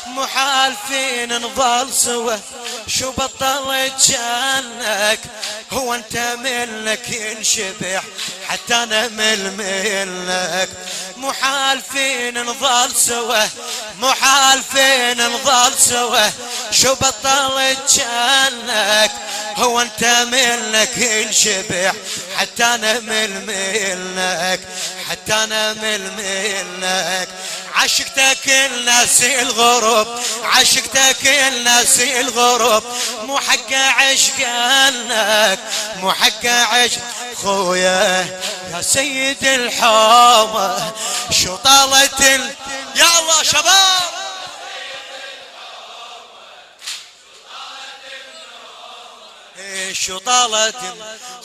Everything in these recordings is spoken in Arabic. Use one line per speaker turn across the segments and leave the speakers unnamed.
محالفين نظل سوا، شو بطلت جانك؟ هو انت منك ينشبح حتى انا منك. محالفين نظل سوا، محالفين نظل سوا، شو بطلت جانك؟ هو انت منك ينشبح حتى انا منك، حتى انا منك. عشقتك الناس الغرب، عشقتك الناس الغرب، مو حق عشقانك، مو حق عشق خويا يا سيد الحومة. شو طالت يا الله شباب شو طالت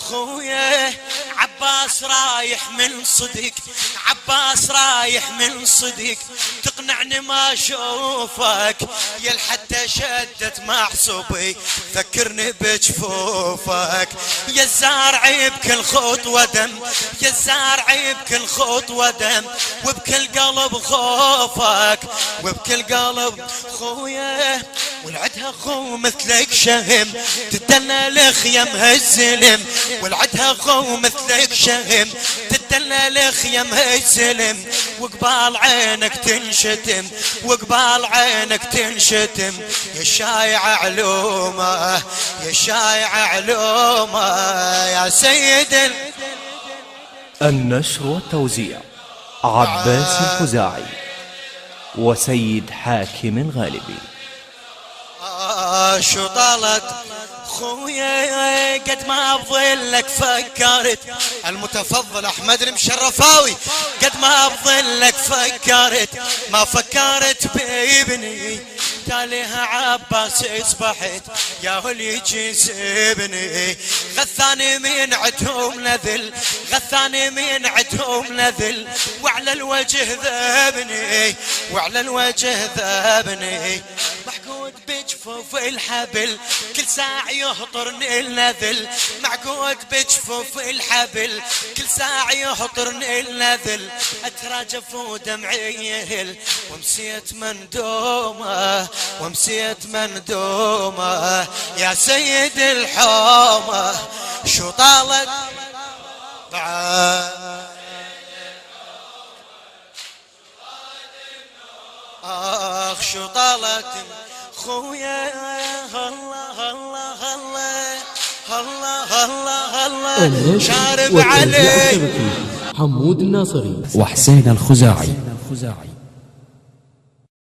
خويا. عباس رايح من صدق، عباس رايح من صدق، تقنعني ما اشوفك يا حتى شدت محسوبي فكرني بجفوفك. يا الزارعي بكل خطوة دم، يا الزارعي بكل خطوة دم، وبكل قلب خوفك، وبكل قلب خويا. ولعدها خو مثلك شهم تدلى لخيم هالزلم، ولعدها خو مثلك شهم تدلى لخيم هالزلم، وقبال عينك تنشتم، وقبال عينك تنشتم. يا شايع علومه، يا شايع علومه يا سيد.
النشر والتوزيع عباس الخزاعي وسيد حاكم الغالبي.
شو طالت خويا قد ما بظلك فكرت، المتفضل احمد المشرفاوي، قد ما بظلك فكرت ما فكرت بابني. تاليها عباس اصبحت يا هل يجي سيبني. غثاني من عدهم نذل، غثاني من عدهم نذل، وعلى الوجه ذابني، وعلى الوجه ذابني. معقود بجفوف الحبل كل ساعة يهطرني النذل، معقود بجفوف الحبل كل ساعة يهطرني النذل. اتراجف ودمعي يهل ومسيت مندومة، ومسيت مندومة يا سيد الحومة. شو طالت آخ شو طالت خويا. الله الله الله الله الله الله شارب علي
حمود الناصري
وحسين الخزاعي.